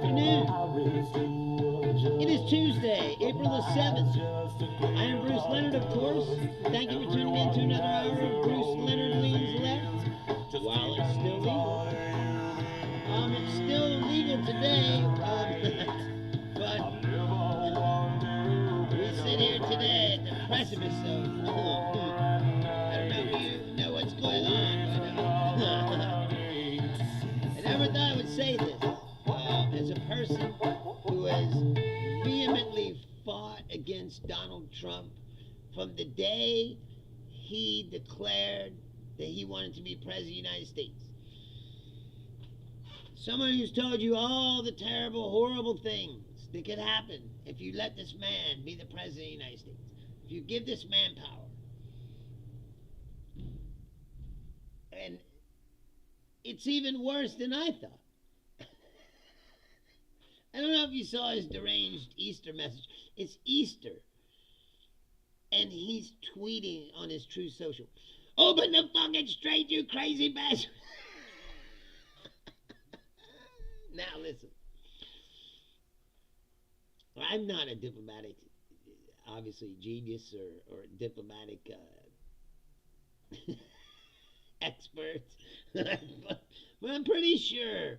afternoon. It is Tuesday, April the 7th. I am Bruce Leonard, of course. Thank you for tuning in to another hour of Bruce Leonard Leans Left. While it's still legal. It's still legal today, but we sit here today at the precipice of, I don't know if you know what's going on, but I never thought I would say this. As a person who has vehemently fought against Donald Trump from the day he declared that he wanted to be president of the United States. Someone who's told you all the terrible, horrible things that could happen if you let this man be the president of the United States. If you give this man power. And it's even worse than I thought. I don't know if you saw his deranged Easter message. It's Easter. And he's tweeting on his True Social. Open the fucking straight, you crazy bastard. Now listen. I'm not a diplomatic, obviously, genius or diplomatic expert. But I'm pretty sure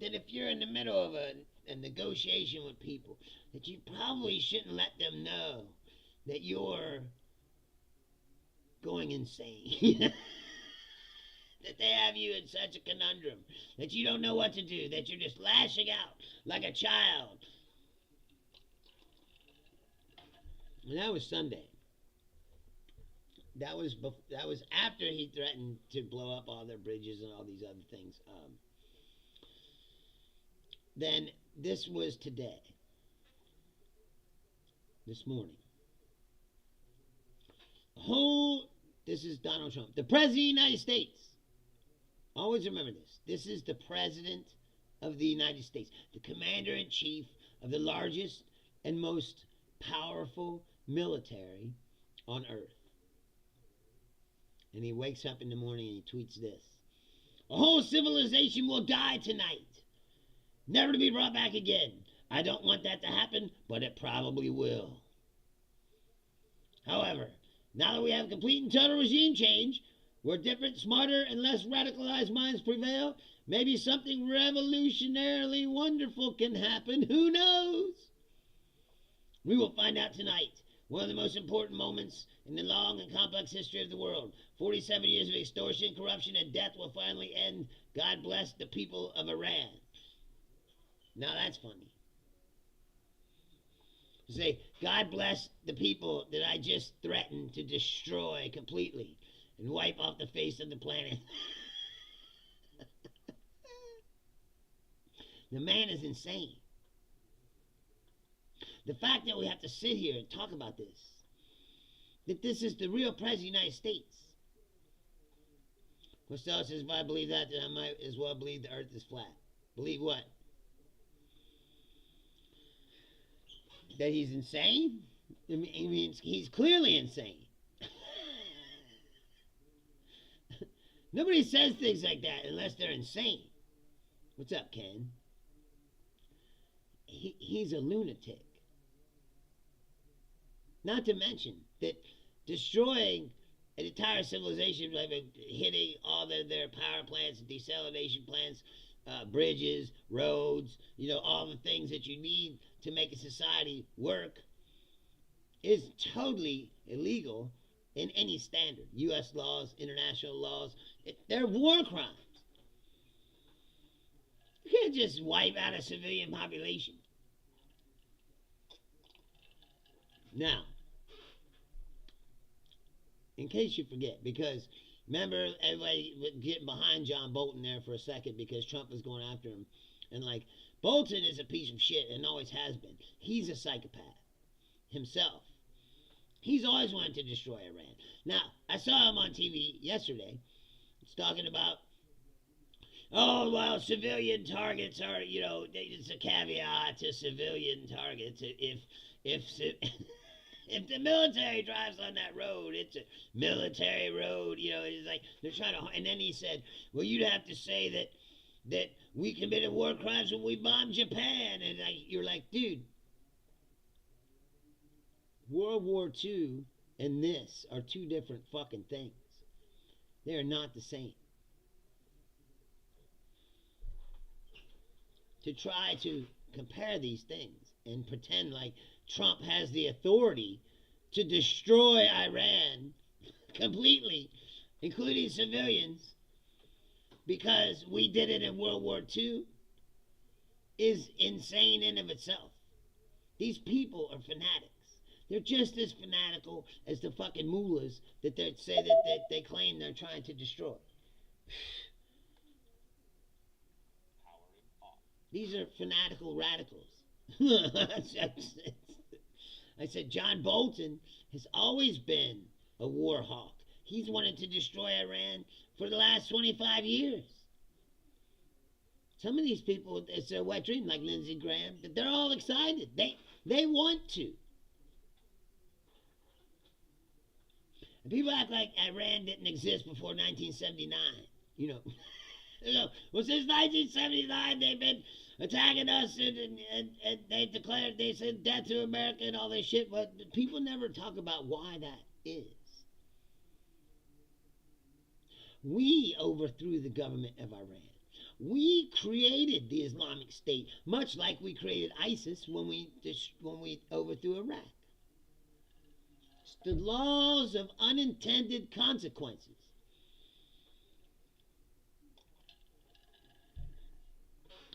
that if you're in the middle of a negotiation with people, that you probably shouldn't let them know that you're going insane. That they have you in such a conundrum, that you don't know what to do, that you're just lashing out like a child. And that was Sunday. That was after he threatened to blow up all their bridges and all these other things. Then this was today. This morning. This is Donald Trump, the President of the United States. Always remember this. This is the President of the United States, the Commander-in-Chief of the largest and most powerful military on earth. And he wakes up in the morning and he tweets this. A whole civilization will die tonight, never to be brought back again. I don't want that to happen, but it probably will. However, now that we have complete and total regime change, where different, smarter, and less radicalized minds prevail, maybe something revolutionarily wonderful can happen. Who knows? We will find out tonight. One of the most important moments in the long and complex history of the world. 47 years of extortion, corruption, and death will finally end. God bless the people of Iran. Now that's funny. You say, God bless the people that I just threatened to destroy completely and wipe off the face of the planet. The man is insane. The fact that we have to sit here and talk about this, that this is the real president of the United States. Costello says, if I believe that, then I might as well believe the earth is flat. Believe what? That he's insane? I mean, he's clearly insane. Nobody says things like that unless they're insane. What's up, Ken? He's a lunatic. Not to mention that destroying an entire civilization, like hitting all their power plants, desalination plants, bridges, roads, all the things that you need to make a society work, is totally illegal in any standard. U.S. laws, international laws, they're war crimes. You can't just wipe out a civilian population. Now, in case you forget, because remember everybody was getting behind John Bolton there for a second because Trump was going after him. And Bolton is a piece of shit and always has been. He's a psychopath himself. He's always wanted to destroy Iran. Now, I saw him on TV yesterday. He's talking about, oh, well, civilian targets are, it's a caveat to civilian targets. If the military drives on that road, it's a military road, it's like they're trying to. And then he said, well, you'd have to say that that we committed war crimes when we bombed Japan. And you're like, dude, World War II and this are two different fucking things. They are not the same. To try to compare these things and pretend like Trump has the authority to destroy Iran completely, including civilians, because we did it in World War II, is insane in of itself. These people are fanatics. They're just as fanatical as the fucking mullahs that they say that they claim they're trying to destroy. These are fanatical radicals. I said John Bolton has always been a war hawk. He's wanted to destroy Iran for the last 25 years. Some of these people, it's their wet dream, like Lindsey Graham, they're all excited. They want to. And people act like Iran didn't exist before 1979. You know, well, since 1979, they've been attacking us, and they declared, they said death to America and all this shit, but people never talk about why that is. We overthrew the government of Iran. We created the Islamic State, much like we created ISIS when we overthrew Iraq. It's the laws of unintended consequences.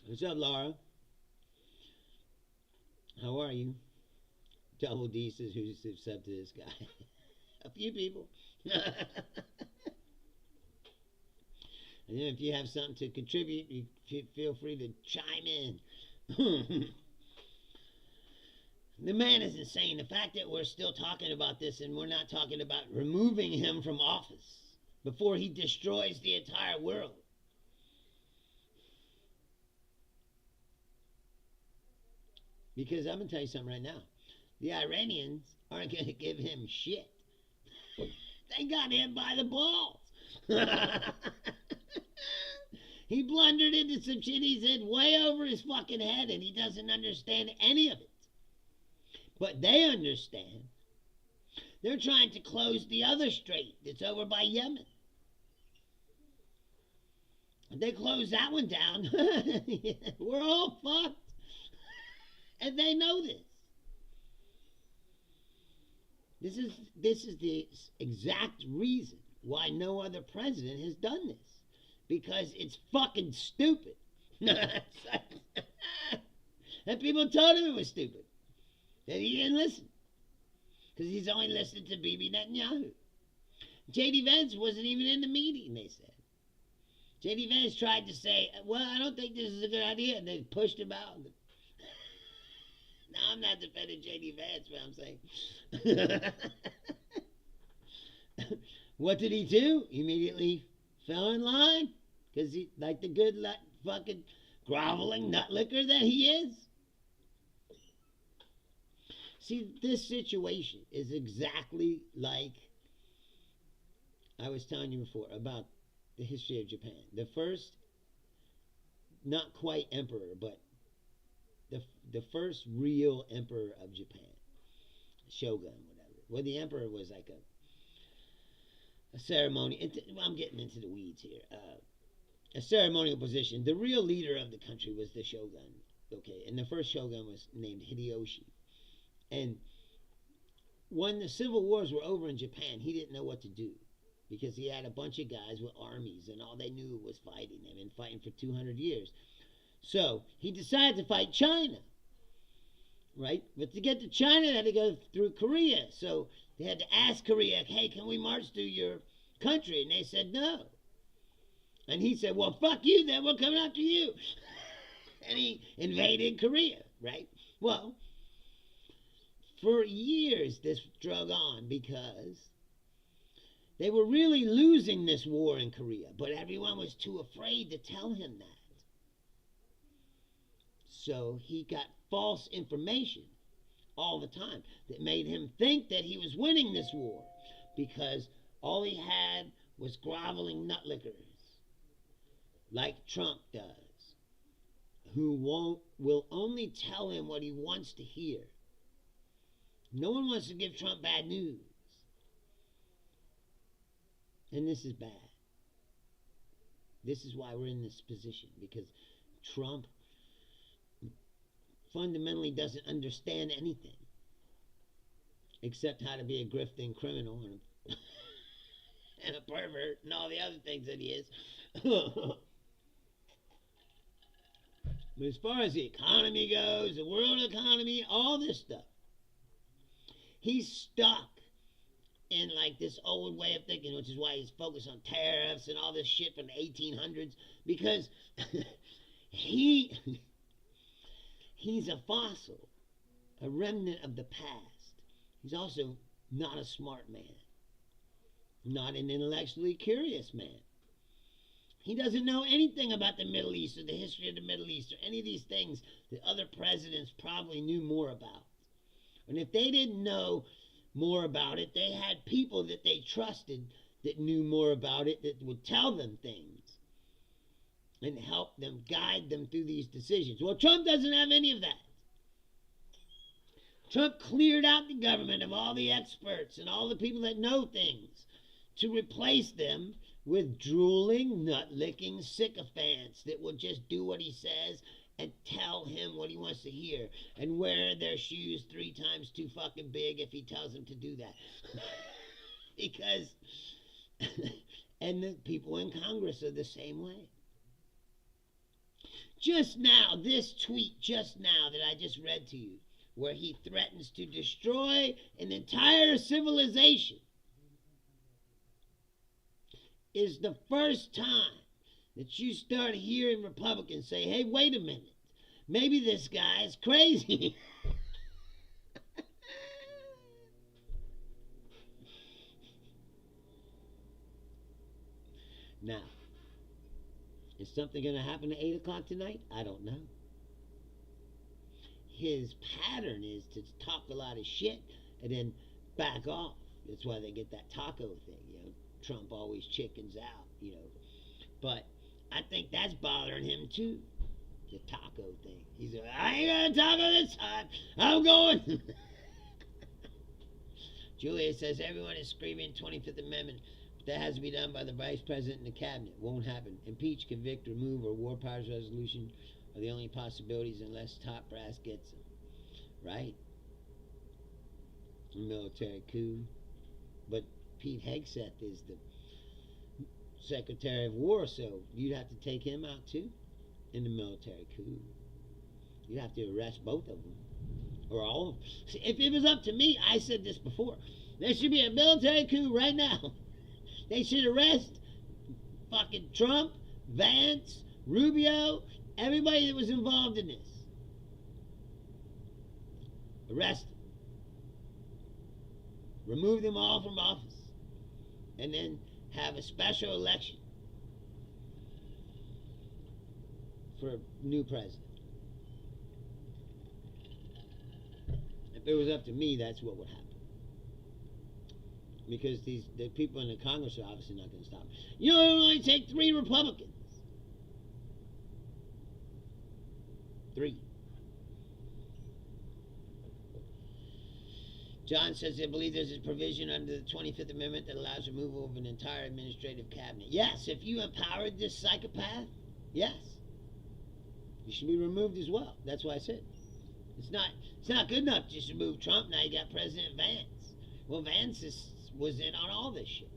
What's up, Laura? How are you? Double D says, who's up to this guy? A few people. And then if you have something to contribute, you feel free to chime in. The man is insane. The fact that we're still talking about this and we're not talking about removing him from office before he destroys the entire world. Because I'm going to tell you something right now. The Iranians aren't going to give him shit. They got him by the balls. He blundered into some shit he said way over his fucking head, and he doesn't understand any of it. But they understand. They're trying to close the other strait that's over by Yemen. If they close that one down, we're all fucked. And they know this. This is the exact reason why no other president has done this. Because it's fucking stupid. And people told him it was stupid. That he didn't listen. Because he's only listening to Bibi Netanyahu. J.D. Vance wasn't even in the meeting, they said. J.D. Vance tried to say, well, I don't think this is a good idea. And they pushed him out. Now, I'm not defending J.D. Vance, but I'm saying. What did he do? Immediately fell in line. Because he, like the good fucking groveling nutlicker that he is. See, this situation is exactly like I was telling you before about the history of Japan. The first, not quite emperor, but the first real emperor of Japan. Shogun, whatever. Well, the emperor was like a ceremony. I'm getting into the weeds here. A ceremonial position. The real leader of the country was the shogun. Okay, and the first shogun was named Hideyoshi. And when the civil wars were over in Japan, he didn't know what to do because he had a bunch of guys with armies and all they knew was fighting. They've been fighting for 200 years. So he decided to fight China, right? But to get to China, they had to go through Korea. So they had to ask Korea, hey, can we march through your country? And they said no. And he said, well, fuck you then, we're coming after you. And he invaded Korea, right? Well, for years this drug on because they were really losing this war in Korea, but everyone was too afraid to tell him that. So he got false information all the time that made him think that he was winning this war because all he had was groveling nutlickers like Trump does. who will only tell him what he wants to hear. No one wants to give Trump bad news. And this is bad. This is why we're in this position, because Trump fundamentally doesn't understand anything except how to be a grifting criminal and a pervert and all the other things that he is. But as far as the economy goes, the world economy, all this stuff, he's stuck in like this old way of thinking, which is why he's focused on tariffs and all this shit from the 1800s, because he's a fossil, a remnant of the past. He's also not a smart man, not an intellectually curious man. He doesn't know anything about the Middle East or the history of the Middle East or any of these things that other presidents probably knew more about. And if they didn't know more about it, they had people that they trusted that knew more about it, that would tell them things and help them, guide them through these decisions. Well, Trump doesn't have any of that. Trump cleared out the government of all the experts and all the people that know things to replace them with drooling, nut-licking sycophants that will just do what he says and tell him what he wants to hear and wear their shoes 3 times too fucking big if he tells them to do that. Because, and the people in Congress are the same way. Just now, this tweet just now that I just read to you, where he threatens to destroy an entire civilization, is the first time that you start hearing Republicans say, hey, wait a minute, maybe this guy is crazy. Now, is something going to happen at 8 o'clock tonight? I don't know. His pattern is to talk a lot of shit and then back off. That's why they get that taco thing, you know. Trump always chickens out, you know. But I think that's bothering him too, the taco thing. He's like, I ain't gonna taco this time. I'm going. Julia says everyone is screaming 25th Amendment, but that has to be done by the Vice President and the Cabinet. Won't happen. Impeach, convict, remove, or war powers resolution are the only possibilities unless top brass gets them. Right? A military coup. But Pete Hegseth is the Secretary of War, so you'd have to take him out too in the military coup. You'd have to arrest both of them. Or all of them. See, if it was up to me, I said this before, there should be a military coup right now. They should arrest fucking Trump, Vance, Rubio, everybody that was involved in this. Arrest them. Remove them all from office. And then have a special election for a new president. If it was up to me, that's what would happen. Because the people in the Congress are obviously not going to stop. You know, it will only take 3 Republicans. 3. John says they believe there's a provision under the 25th Amendment that allows removal of an entire administrative cabinet. Yes, if you empowered this psychopath, yes. You should be removed as well. That's why I said it's not good enough to just remove Trump. Now you got President Vance. Well, Vance was in on all this shit.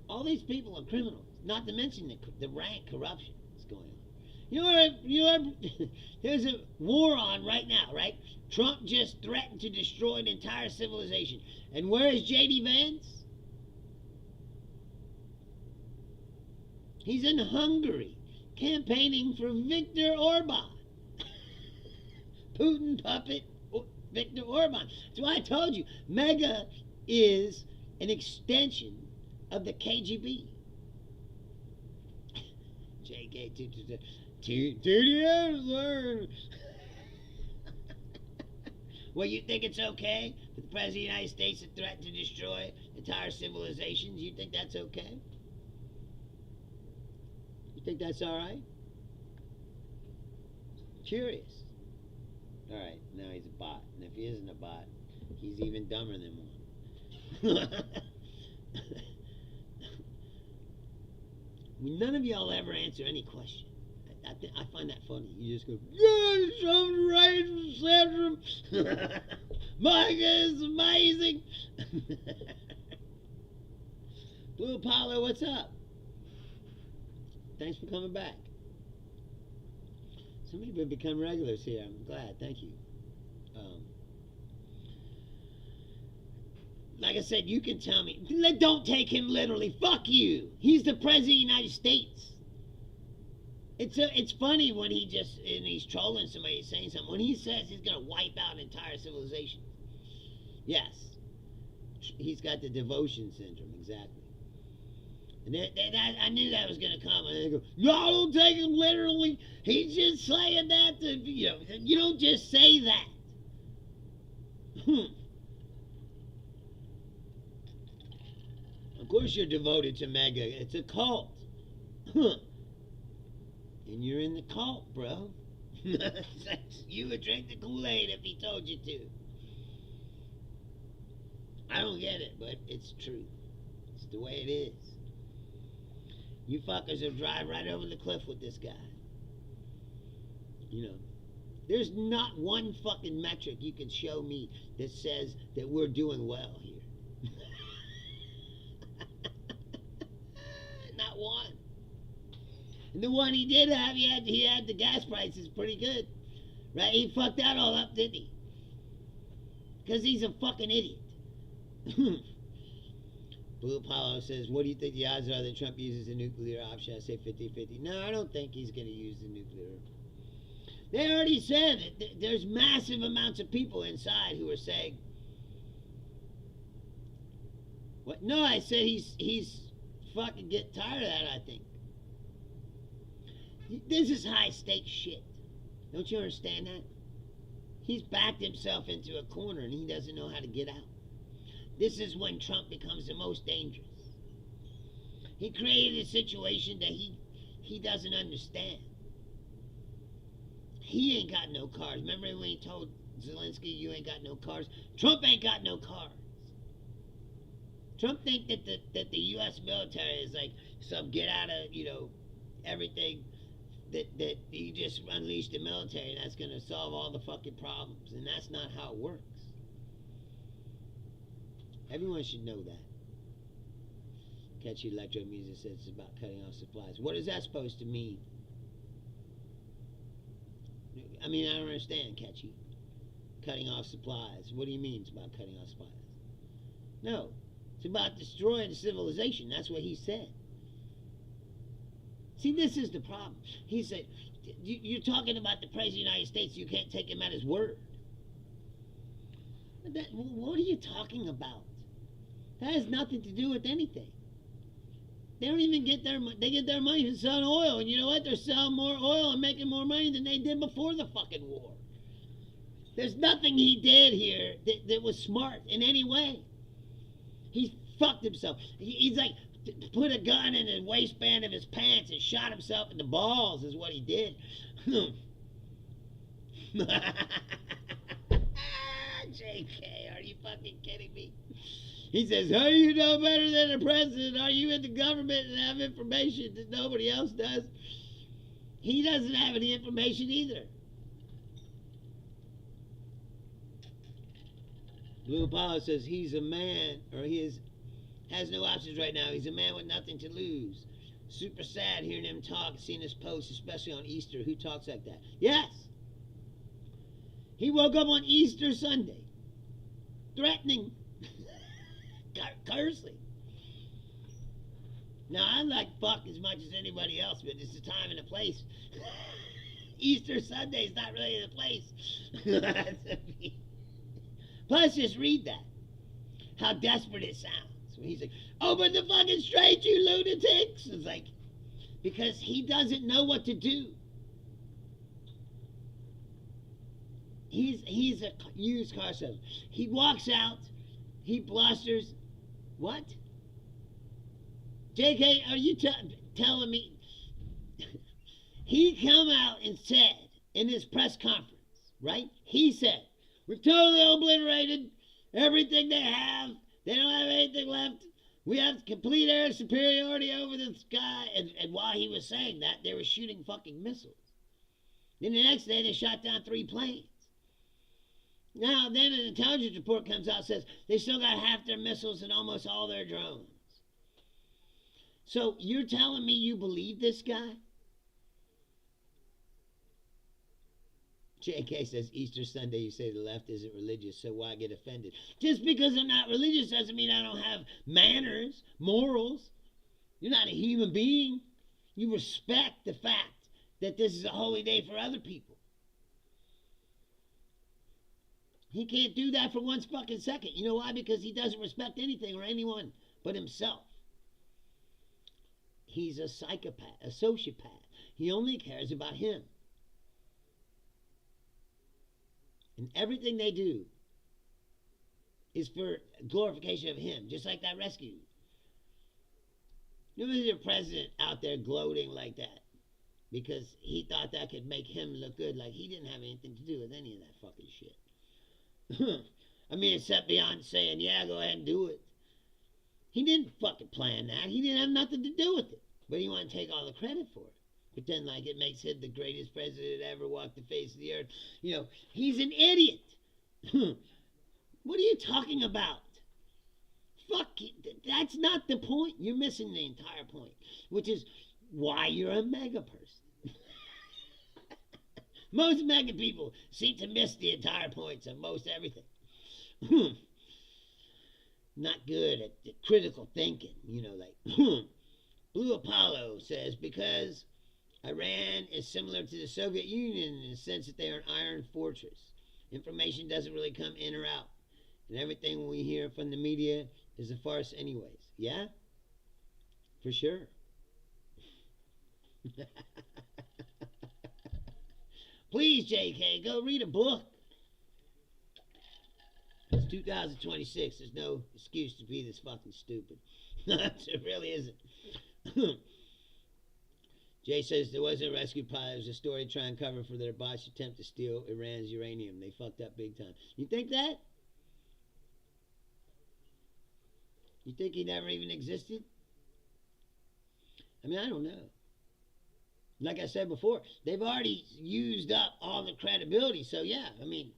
All these people are criminals, not to mention the rank corruption that's going on. You know, there's a war on right now, right? Trump just threatened to destroy an entire civilization. And where is J.D. Vance? He's in Hungary, campaigning for Viktor Orban. Putin puppet Viktor Orban. That's why I told you, MAGA is an extension of the KGB. JK 2 years. Well, you think it's okay for the President of the United States to threaten to destroy entire civilizations? You think that's okay? You think that's all right? Curious. Alright, now he's a bot. And if he isn't a bot, he's even dumber than one. None of y'all ever answer any question. I find that funny. You just go, yeah, Trump's right, etc. Mike is amazing. Blue Apollo, what's up? Thanks for coming back. Some people have become regulars here. I'm glad. Thank you. Like I said, you can tell me. Don't take him literally. Fuck you. He's the president of the United States. It's funny when he's trolling somebody, saying something. When he says he's going to wipe out entire civilization. Yes. He's got the devotion syndrome, exactly. And I knew that was going to come. And they go, no, don't take him literally. He's just saying that to, you don't just say that. Of course you're devoted to MAGA. It's a cult. And you're in the cult, bro. You would drink the Kool-Aid if he told you to. I don't get it, but it's true. It's the way it is. You fuckers will drive right over the cliff with this guy. There's not one fucking metric you can show me that says that we're doing well here. Not one. And the one he did have, he had the gas prices pretty good. Right? He fucked that all up, didn't he? Because he's a fucking idiot. Blue Apollo says, what do you think the odds are that Trump uses the nuclear option? I say 50-50. No, I don't think he's going to use the nuclear. They already said that there's massive amounts of people inside who are saying, what? No, I said he's fucking get tired of that, I think. This is high stakes shit. Don't you understand that? He's backed himself into a corner and he doesn't know how to get out. This is when Trump becomes the most dangerous. He created a situation that he doesn't understand. He ain't got no cars. Remember when he told Zelensky, you ain't got no cars? Trump ain't got no cars. Trump think that the U.S. military is like some get out of, everything, that he just unleashed the military and that's going to solve all the fucking problems. And that's not how it works. Everyone should know that. Catchy electro music says it's about cutting off supplies. What is that supposed to mean? I mean, I don't understand, Catchy. Cutting off supplies. What do you mean it's about cutting off supplies? No. It's about destroying the civilization. That's what he said. See, this is the problem. He said, you're talking about the President of the United States. You can't take him at his word. What are you talking about? That has nothing to do with anything. They don't even get they get their money from selling oil. And you know what? They're selling more oil and making more money than they did before the fucking war. There's nothing he did here that was smart in any way. He fucked himself. He's like, put a gun in the waistband of his pants and shot himself in the balls is what he did. JK, are you fucking kidding me? He says, how do you know better than the president? Are you in the government and have information that nobody else does? He doesn't have any information either. Blue Apollo says he's a man, or has no options right now. He's a man with nothing to lose. Super sad hearing him talk, seeing his posts, especially on Easter. Who talks like that? Yes. He woke up on Easter Sunday, threatening, cursing. Now, I like fuck as much as anybody else, but it's the time and the place. Easter Sunday is not really the place. Plus, just read that. How desperate it sounds. When he's like, open the fucking straight, you lunatics. It's like, because he doesn't know what to do. He's a used car salesman. He walks out, he blusters. What? JK, are you telling me? He come out and said in this press conference, right? He said, we've totally obliterated everything they have. They don't have anything left. We have complete air superiority over the sky. And while he was saying that, they were shooting fucking missiles. Then the next day, they shot down 3 planes. Now, then an intelligence report comes out and says they still got half their missiles and almost all their drones. So you're telling me you believe this guy? JK says, Easter Sunday, you say the left isn't religious, so why get offended? Just because I'm not religious doesn't mean I don't have manners, morals. You're not a human being. You respect the fact that this is a holy day for other people. He can't do that for 1 fucking second. You know why? Because he doesn't respect anything or anyone but himself. He's a psychopath, a sociopath. He only cares about him. And everything they do is for glorification of him, just like that rescue. You know, there's a president out there gloating like that because he thought that could make him look good, like he didn't have anything to do with any of that fucking shit. I mean, except beyond saying, yeah, go ahead and do it. He didn't fucking plan that. He didn't have nothing to do with it. But he wanted to take all the credit for it. Pretend like it makes him the greatest president that ever walked the face of the earth. You know, he's an idiot. What are you talking about? Fuck, that's not the point. You're missing the entire point, which is why you're a mega person. Most mega people seem to miss the entire points of most everything. Not good at the critical thinking, you know, like Blue Apollo says, because Iran is similar to the Soviet Union in the sense that they are an iron fortress. Information doesn't really come in or out. And everything we hear from the media is a farce anyways. Yeah? For sure. Please, JK, go read a book. It's 2026. There's no excuse to be this fucking stupid. It really isn't. Jay says there wasn't a rescue pilot. It was a story trying to cover for their botched attempt to steal Iran's uranium. They fucked up big time. You think that? You think he never even existed? I mean, I don't know. Like I said before, they've already used up all the credibility. So, yeah, I mean,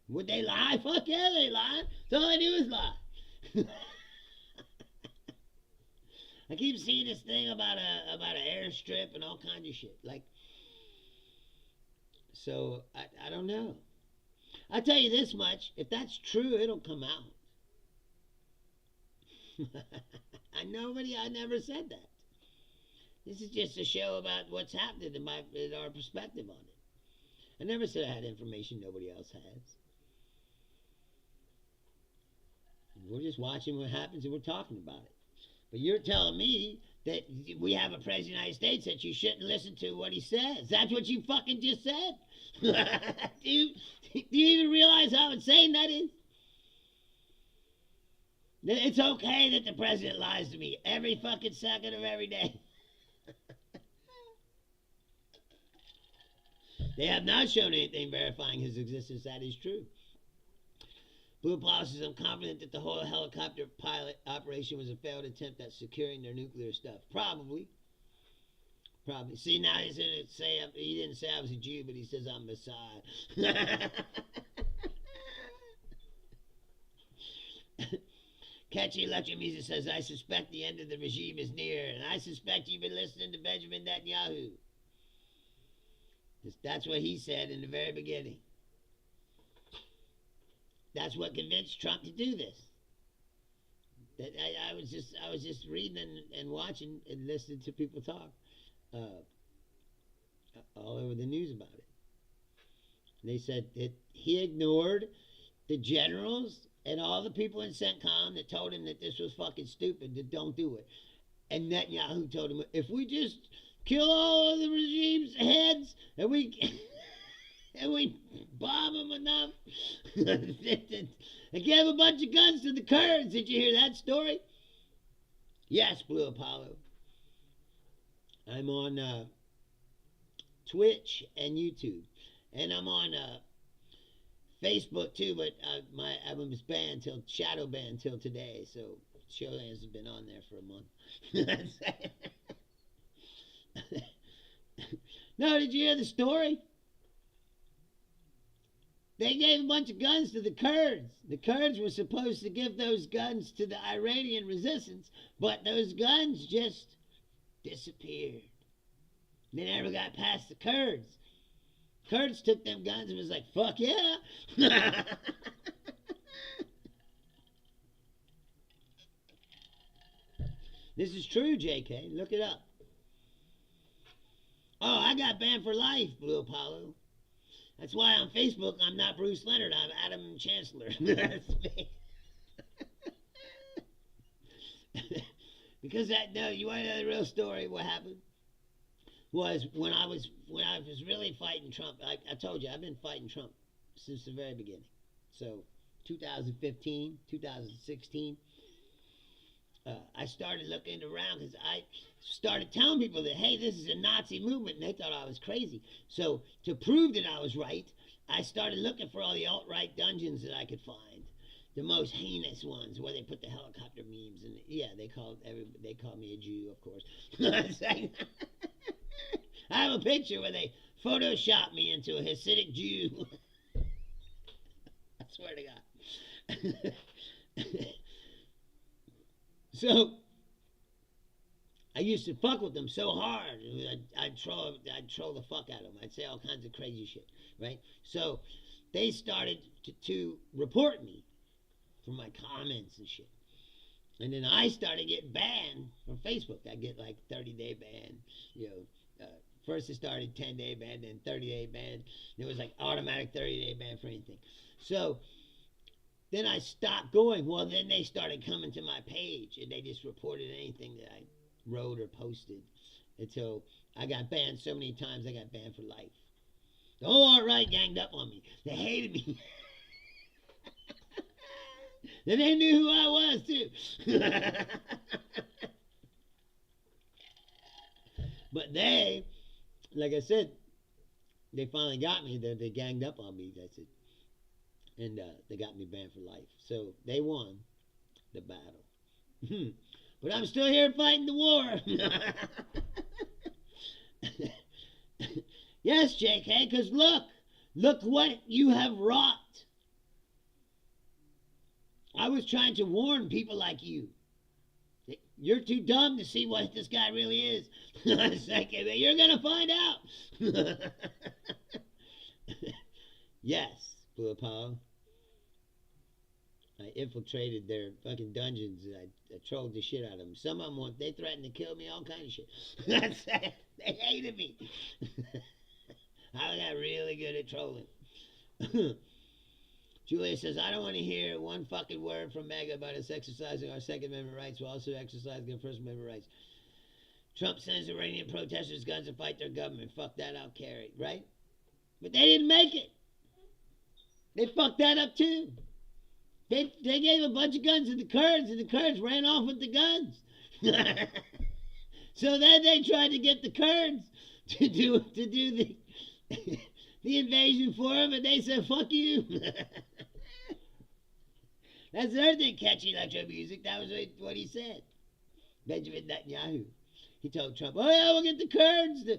would they lie? Fuck yeah, they lie. That's all they do is lie. I keep seeing this thing about an airstrip and all kinds of shit. Like, so I don't know. I'll tell you this much: if that's true, it'll come out. I never said that. This is just a show about what's happening in our perspective on it. I never said I had information nobody else has. We're just watching what happens and we're talking about it. But you're telling me that we have a president of the United States that you shouldn't listen to what he says. That's what you fucking just said. Do you even realize how insane that is? It's okay that the president lies to me every fucking second of every day. They have not shown anything verifying his existence. That is true. Blue Apollo says, I'm confident that the whole helicopter pilot operation was a failed attempt at securing their nuclear stuff. Probably. See, now he didn't say I was a Jew, but he says I'm Messiah. Catchy electric music says, I suspect the end of the regime is near, and I suspect you've been listening to Benjamin Netanyahu. That's what he said in the very beginning. That's what convinced Trump to do this. That I was just reading and watching and listening to people talk all over the news about it. And they said that he ignored the generals and all the people in CENTCOM that told him that this was fucking stupid, that don't do it. And Netanyahu told him, if we just kill all of the regime's heads and we bomb them enough and give a bunch of guns to the Kurds. Did you hear that story? Yes, Blue Apollo. I'm on Twitch, and YouTube. And I'm on Facebook too, but my I was banned till shadow banned till today, so show hasn't been on there for a month. No, did you hear the story? They gave a bunch of guns to the Kurds. The Kurds were supposed to give those guns to the Iranian resistance, but those guns just disappeared. They never got past the Kurds. Kurds took them guns and was like, fuck yeah. This is true, JK. Look it up. Oh, I got banned for life, Blue Apollo. That's why on Facebook I'm not Bruce Leonard. I'm Adam Chancellor. That's me. Because you want to know the real story? What happened was when I was really fighting Trump. I told you I've been fighting Trump since the very beginning. So 2015, 2016. I started looking around because I started telling people that, hey, this is a Nazi movement, and they thought I was crazy. So to prove that I was right, I started looking for all the alt-right dungeons that I could find, the most heinous ones where they put the helicopter memes, and yeah, they called me a Jew, of course. I have a picture where they photoshopped me into a Hasidic Jew. I swear to God. So I used to fuck with them so hard. I'd troll the fuck out of them. I'd say all kinds of crazy shit, right? So they started to report me for my comments and shit. And then I started getting banned from Facebook. I get like 30-day ban. First it started 10-day ban, then 30-day ban. It was like automatic 30-day ban for anything. So then I stopped going. Well, then they started coming to my page, and they just reported anything that I wrote or posted until I got banned so many times I got banned for life. The whole alt-right ganged up on me. They hated me. And they knew who I was, too. But they, like I said, they finally got me. They ganged up on me. That's it. And they got me banned for life. So they won the battle. But I'm still here fighting the war. Yes, JK, because look what you have wrought. I was trying to warn people like you. You're too dumb to see what this guy really is. You're going to find out. Yes, Blue Apollo. I infiltrated their fucking dungeons and I trolled the shit out of them. Some of them, they threatened to kill me, all kinds of shit. They hated me. I got really good at trolling. Julia says, I don't want to hear one fucking word from MAGA about us exercising our Second Amendment rights while also exercising our First Amendment rights. Trump sends Iranian protesters guns to fight their government. Fuck that, I'll carry. Right? But they didn't make it. They fucked that up too. They gave a bunch of guns to the Kurds, and the Kurds ran off with the guns. So then they tried to get the Kurds to do the the invasion for them, and they said, fuck you. That's another thing, catchy electro music. That was what he said. Benjamin Netanyahu. He told Trump, oh yeah, we'll get the Kurds to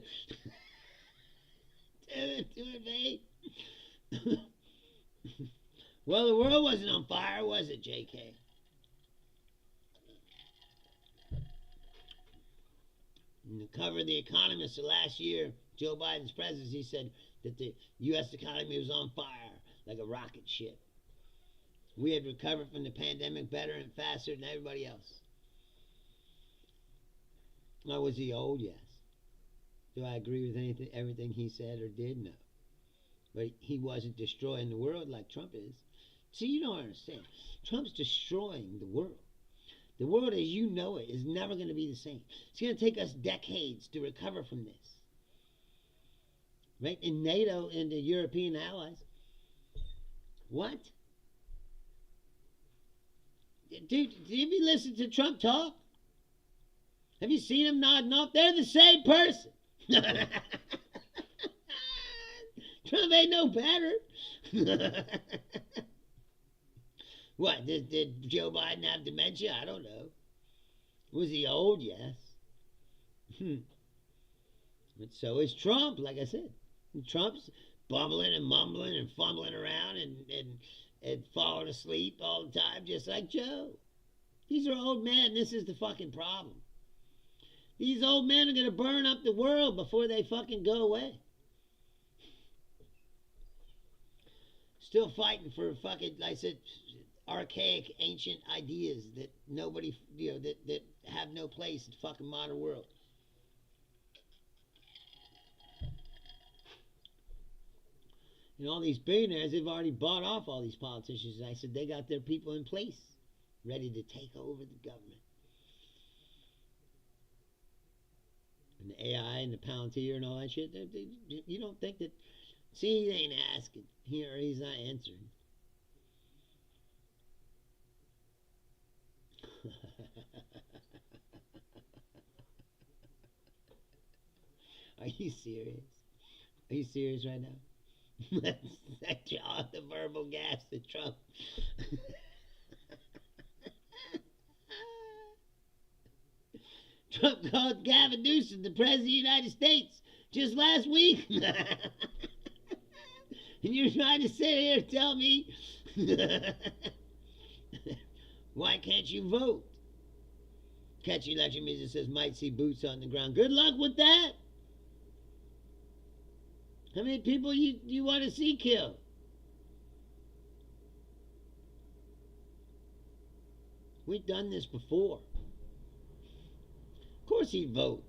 invade. Well, the world wasn't on fire, was it, JK? In the cover of The Economist of last year, Joe Biden's presidency said that the U.S. economy was on fire like a rocket ship. We had recovered from the pandemic better and faster than everybody else. Now, was he old? Yes. Do I agree with everything he said or did? No. But he wasn't destroying the world like Trump is. See, you don't understand. Trump's destroying the world. The world as you know it is never going to be the same. It's going to take us decades to recover from this. Right? In NATO and the European allies. What? Dude, have you listened to Trump talk? Have you seen him nodding off? They're the same person. Trump ain't no better. What, did Joe Biden have dementia? I don't know. Was he old? Yes. But so is Trump, like I said. And Trump's bumbling and mumbling and fumbling around and falling asleep all the time, just like Joe. These are old men. This is the fucking problem. These old men are going to burn up the world before they fucking go away. Still fighting for fucking, like I said, archaic, ancient ideas that nobody, that have no place in the fucking modern world. And all these billionaires, they've already bought off all these politicians. And I said they got their people in place, ready to take over the government. And the AI and the Palantir and all that shit, you don't think that... See, he ain't asking. He's not answering. Are you serious? Are you serious right now? That's all the verbal gas to Trump. Trump called Gavin Newsom the President of the United States just last week. And you're trying to sit here and tell me why can't you vote? Catchy electric music says might see boots on the ground. Good luck with that. How many people you want to see killed? We've done this before. Of course he'd vote.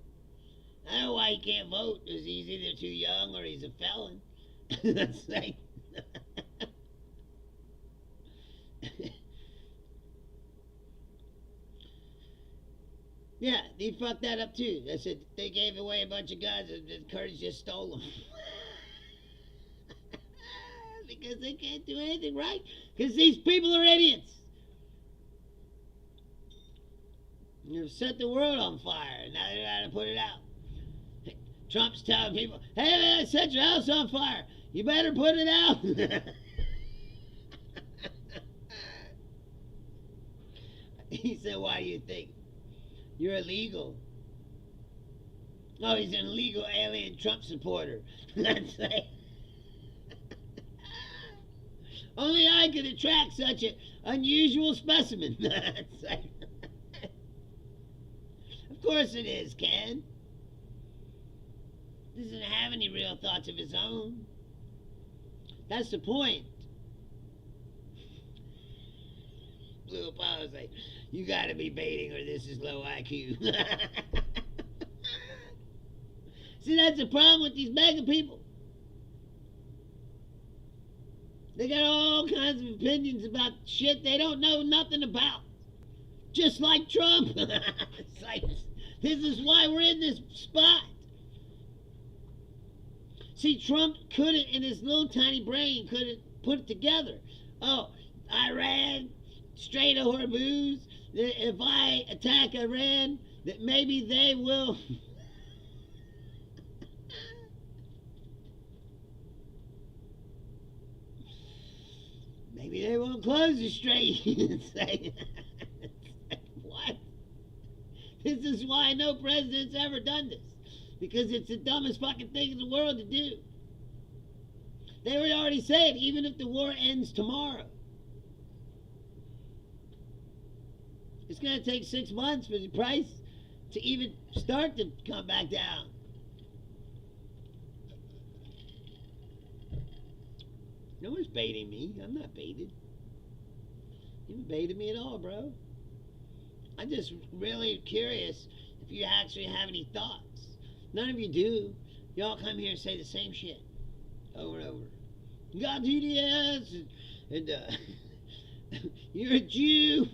I don't know why he can't vote, because he's either too young or he's a felon. That's like... Yeah, he fucked that up too. They said they gave away a bunch of guns and Curtis just stole them. Because they can't do anything right. Because these people are idiots. You've set the world on fire, and now they're trying to put it out. Trump's telling people, hey man, set your house on fire. You better put it out. He said, why do you think? You're illegal. Oh, he's an illegal alien Trump supporter. That's like... Only I could attract such an unusual specimen. That's like... Of course it is, Ken. Doesn't have any real thoughts of his own. That's the point. Blue Apollo was like, you gotta be baiting or this is low IQ. See, that's the problem with these mega people. They got all kinds of opinions about shit they don't know nothing about. Just like Trump. It's like, this is why we're in this spot. See, Trump couldn't, in his little tiny brain, couldn't put it together. Oh, Iran, Strait of Hormuz, if I attack Iran, that maybe they will... Maybe they won't close the strait. Say, what? This is why no president's ever done this. Because it's the dumbest fucking thing in the world to do. They would already say it, even if the war ends tomorrow. It's going to take 6 months for the price to even start to come back down. No one's baiting me. I'm not baited. You haven't baited me at all, bro. I'm just really curious if you actually have any thoughts. None of you do. Y'all come here and say the same shit over and over. God GDS and you're a Jew.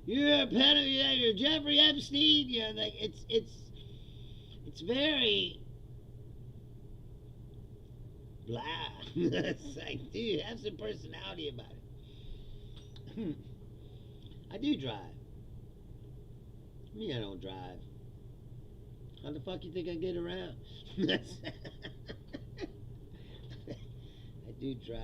You're a pedophile. You're Jeffrey Epstein. You know, like it's very blah. It's like, dude, have some personality about it. I do drive. I mean, I don't drive. How the fuck you think I get around? I do drive.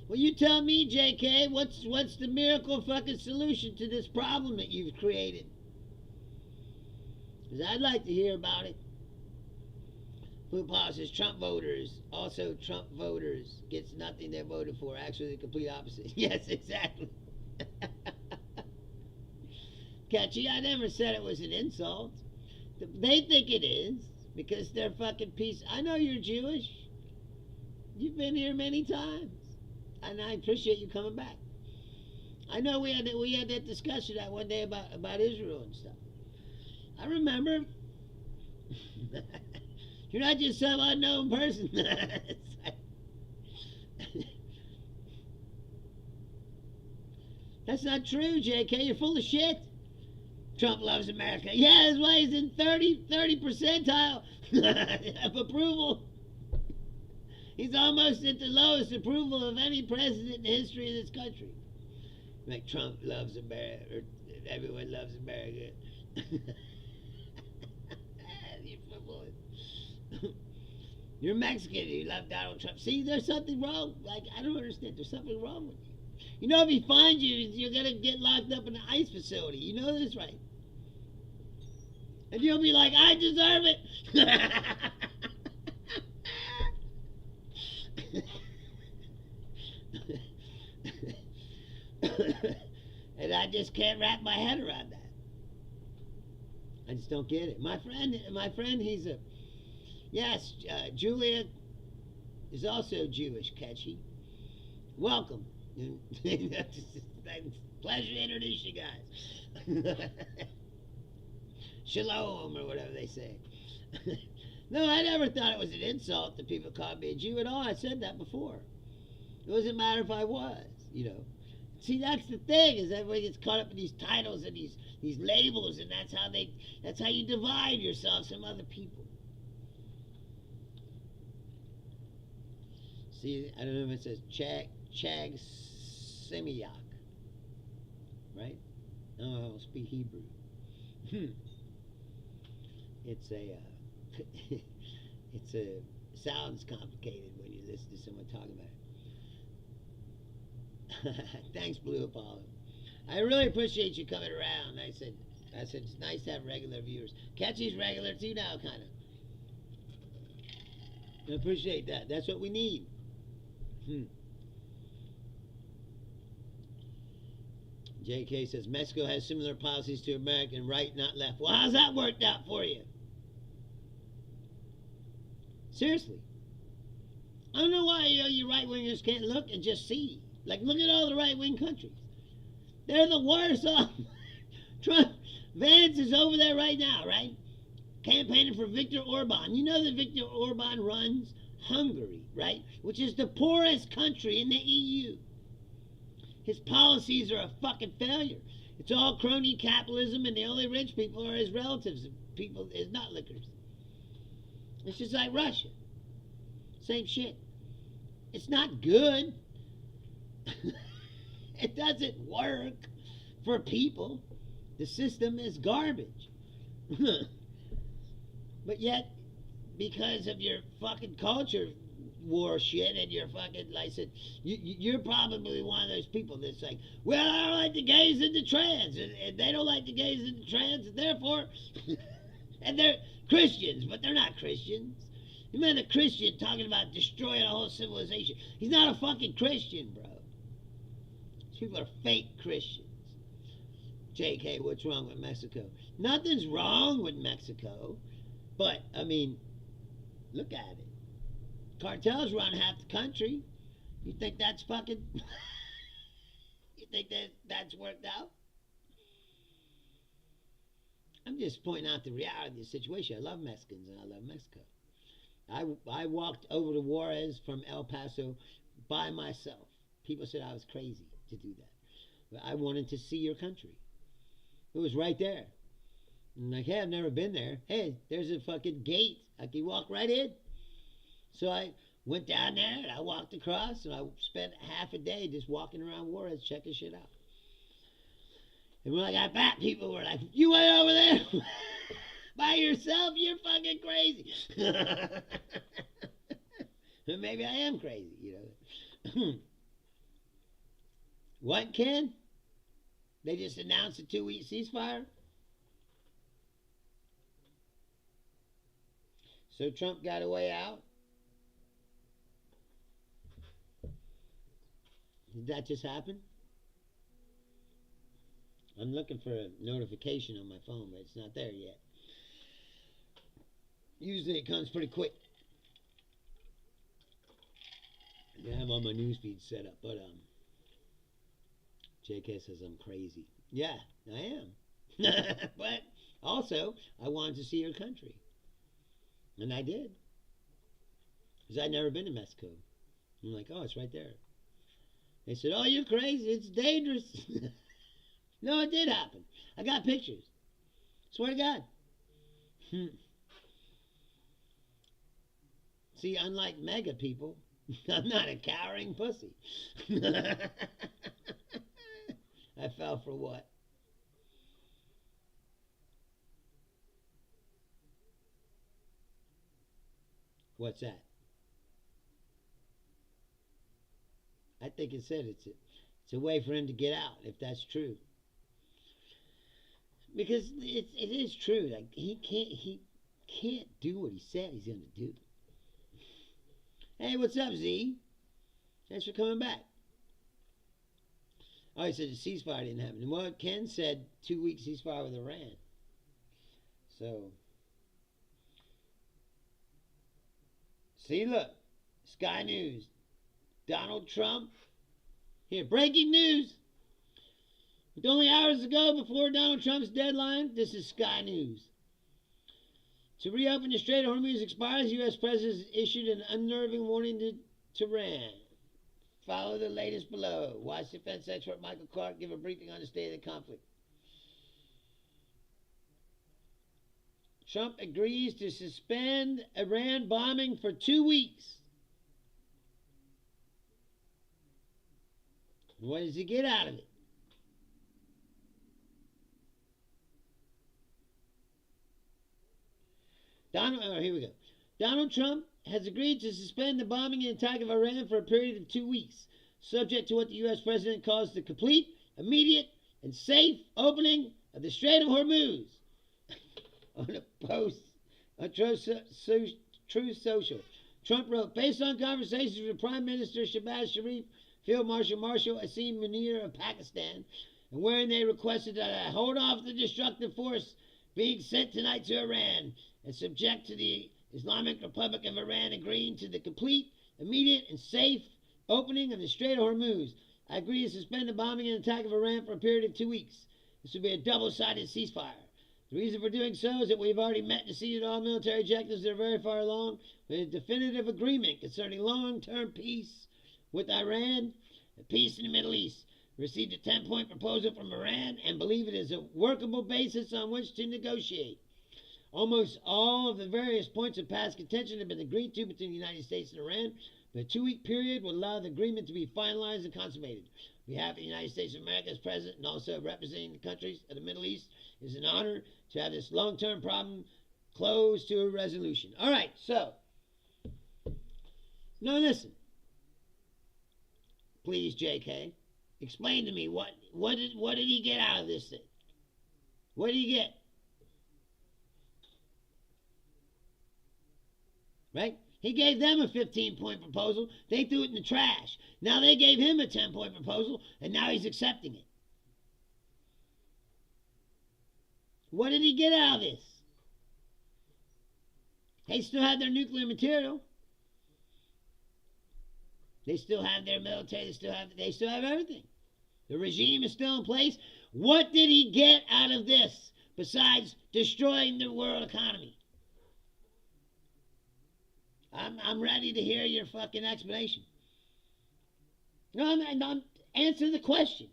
Well, you tell me, JK, what's the miracle fucking solution to this problem that you've created? Because I'd like to hear about it. Blue Paul says Trump voters, also Trump voters, gets nothing they voted for. Actually, the complete opposite. Yes, exactly. Catchy, I never said it was an insult. They think it is because they're fucking piece. I know you're Jewish. You've been here many times, and I appreciate you coming back. I know we had that discussion that one day about Israel and stuff. I remember. You're not just some unknown person. That's not true, JK. You're full of shit. Trump loves America. Yeah, that's why he's in 30 percentile of approval. He's almost at the lowest approval of any president in the history of this country. Like Trump loves America, or everyone loves America. You're Mexican. You love Donald Trump. See, there's something wrong. Like, I don't understand. There's something wrong with you. You know, if he finds you, you're going to get locked up in an ICE facility. You know this, right? And you'll be like, I deserve it. And I just can't wrap my head around that. I just don't get it. My friend, he's a... Yes, Julia is also Jewish, Catchy. Welcome. Pleasure to introduce you guys. Shalom, or whatever they say. No, I never thought it was an insult that people called me a Jew at all. I said that before. It doesn't matter if I was, you know. See, that's the thing, is everybody gets caught up in these titles and these labels, and that's how you divide yourself from other people. See, I don't know if it says Chag Semiyak, right? I don't speak Hebrew. It sounds complicated when you listen to someone talk about it. Thanks, Blue Apollo. I really appreciate you coming around. I said it's nice to have regular viewers. Catchy's regular too now, kind of. I appreciate that. That's what we need. JK says Mexico has similar policies to American, right, not left. Well, how's that worked out for you? Seriously. I don't know why you right-wingers can't look and just see. Like, look at all the right-wing countries. They're the worst off. Vance is over there right now, right? Campaigning for Viktor Orban. You know that Viktor Orban runs Hungary, right? Which is the poorest country in the EU. His policies are a fucking failure. It's all crony capitalism, and the only rich people are his relatives, his nut lickers. It's just like Russia. Same shit. It's not good. It doesn't work for people. The system is garbage. But yet, because of your fucking culture war shit and your fucking, like I said, you're probably one of those people that's like, well, I don't like the gays and the trans, and they don't like the gays and the trans, and therefore, and they're Christians, but they're not Christians. You mean a Christian talking about destroying a whole civilization? He's not a fucking Christian, bro. These people are fake Christians. JK, what's wrong with Mexico? Nothing's wrong with Mexico, but, I mean, look at it. Cartels run half the country. You think that's fucking... You think that's worked out? I'm just pointing out the reality of the situation. I love Mexicans and I love Mexico. I walked over to Juarez from El Paso by myself. People said I was crazy to do that. But I wanted to see your country. It was right there. I'm like, hey, I've never been there. Hey, there's a fucking gate. I can walk right in. So I went down there and I walked across and I spent half a day just walking around Juarez checking shit out. And when I got back, people were like, "You went over there by yourself? You're fucking crazy." Maybe I am crazy, you know. What, Ken? They just announced a 2-week ceasefire? So Trump got a way out? Did that just happen? I'm looking for a notification on my phone, but it's not there yet. Usually it comes pretty quick. I have all my newsfeed set up, but JK says I'm crazy. Yeah, I am. But also, I wanted to see her country. And I did. Because I'd never been to Mexico. I'm like, oh, it's right there. They said, oh, you're crazy. It's dangerous. No, it did happen. I got pictures. Swear to God. See, unlike mega people, I'm not a cowering pussy. I fell for what? What's that? I think it said it's a way for him to get out, if that's true. Because it is true. Like he can't do what he said he's going to do. Hey, what's up, Z? Thanks for coming back. Oh, he said the ceasefire didn't happen. Well, Ken said 2-week ceasefire with Iran. So, see, look, Sky News. Donald Trump. Here, breaking news. With only hours ago before Donald Trump's deadline, this is Sky News. To reopen the Strait of Hormuz expires, the U.S. President has issued an unnerving warning to Iran. Follow the latest below. Watch defense expert Michael Clark give a briefing on the state of the conflict. Trump agrees to suspend Iran bombing for 2 weeks. What does he get out of it? Here we go. Donald Trump has agreed to suspend the bombing and attack of Iran for a period of 2 weeks, subject to what the U.S. president calls the complete, immediate, and safe opening of the Strait of Hormuz. On a post on Truth Social, Trump wrote, based on conversations with Prime Minister Shehbaz Sharif, Field Marshal Asim Munir of Pakistan, and wherein they requested that I hold off the destructive force being sent tonight to Iran and subject to the Islamic Republic of Iran agreeing to the complete, immediate, and safe opening of the Strait of Hormuz. I agree to suspend the bombing and attack of Iran for a period of 2 weeks. This will be a double-sided ceasefire. The reason for doing so is that we've already met and exceeded all military objectives that are very far along with a definitive agreement concerning long-term peace with Iran and peace in the Middle East. We received a 10-point proposal from Iran and believe it is a workable basis on which to negotiate. Almost all of the various points of past contention have been agreed to between the United States and Iran, but a 2-week period will allow the agreement to be finalized and consummated. On behalf of the United States of America as President and also representing the countries of the Middle East, it is an honor to have this long-term problem closed to a resolution. All right, so, now listen. Please, JK, explain to me what did he get out of this thing? What did he get? Right? He gave them a 15-point proposal. They threw it in the trash. Now they gave him a 10-point proposal, and now he's accepting it. What did he get out of this? They still have their nuclear material. They still have their military. They still have everything. The regime is still in place. What did he get out of this besides destroying the world economy? I'm ready to hear your fucking explanation. No, answer the question.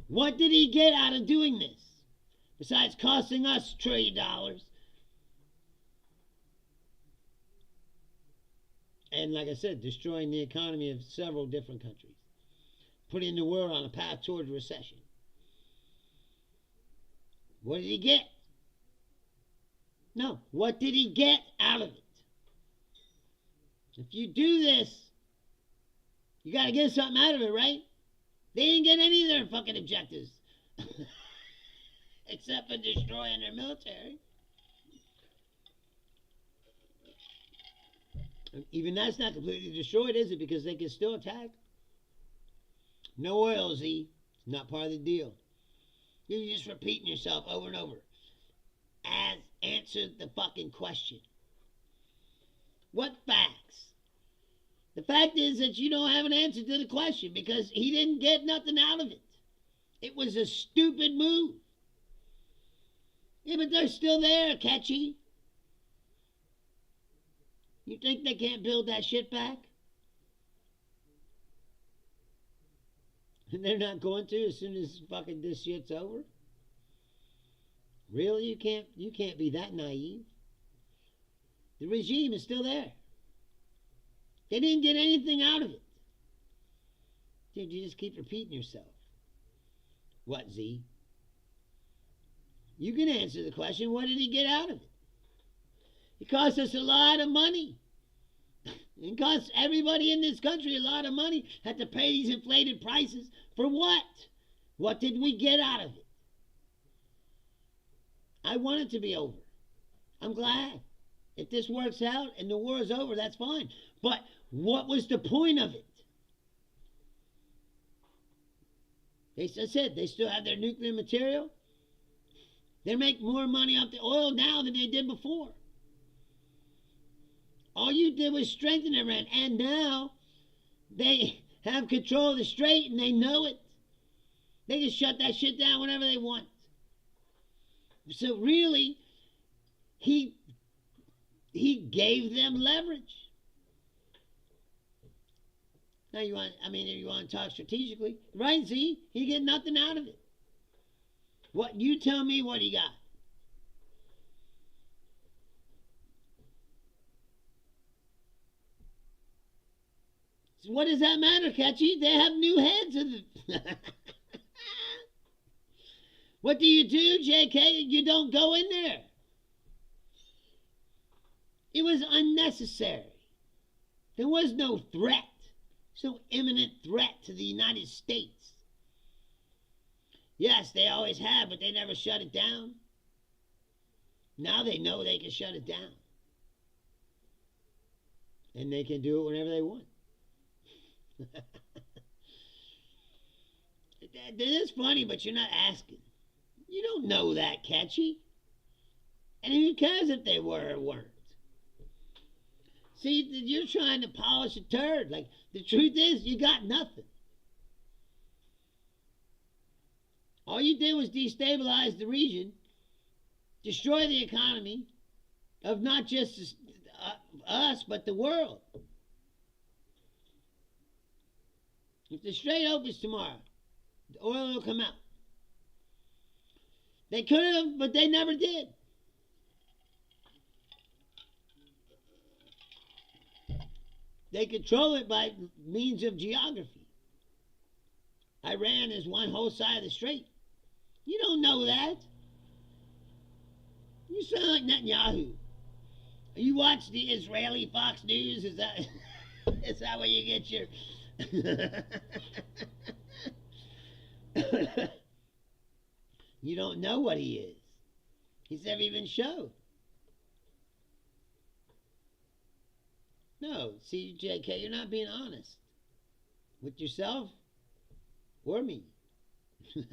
What did he get out of doing this besides costing us $1 trillion? And like I said, destroying the economy of several different countries. Putting the world on a path towards recession. What did he get? No, what did he get out of it? If you do this, you got to get something out of it, right? They didn't get any of their fucking objectives. Except for destroying their military. Even that's not completely destroyed, is it? Because they can still attack. No oil, Z. It's not part of the deal. You're just repeating yourself over and over. Answer the fucking question. What facts? The fact is that you don't have an answer to the question because he didn't get nothing out of it. It was a stupid move. Yeah, but they're still there, Catchy. You think they can't build that shit back? And they're not going to as soon as fucking this shit's over? Really? You can't be that naive. The regime is still there. They didn't get anything out of it. Dude, you just keep repeating yourself. What, Z? You can answer the question, what did he get out of it? It cost us a lot of money. It cost everybody in this country a lot of money. Had to pay these inflated prices. For what? What did we get out of it? I want it to be over. I'm glad. If this works out and the war is over, that's fine. But what was the point of it? They said they still have their nuclear material. They make more money off the oil now than they did before. All you did was strengthen Iran, and now they have control of the strait, and they know it. They can shut that shit down whenever they want. So really, he gave them leverage. Now if you want to talk strategically, right, Z? He get nothing out of it. What, you tell me what he got. So what does that matter, Catchy? They have new heads. What do you do, JK? You don't go in there. It was unnecessary. There was no threat. No imminent threat to the United States. Yes, they always have, but they never shut it down. Now they know they can shut it down. And they can do it whenever they want. It is funny, but you're not asking. You don't know that, Catchy. And who cares if they were or weren't? See, you're trying to polish a turd. Like, the truth is, you got nothing. All you did was destabilize the region, destroy the economy of not just us, but the world. If the strait opens tomorrow, the oil will come out. They could have, but they never did. They control it by means of geography. Iran is one whole side of the strait. You don't know that. You sound like Netanyahu. You watch the Israeli Fox News? Is that where you get your... You don't know what he is. He's never even showed. No, CJK, you're not being honest with yourself or me. You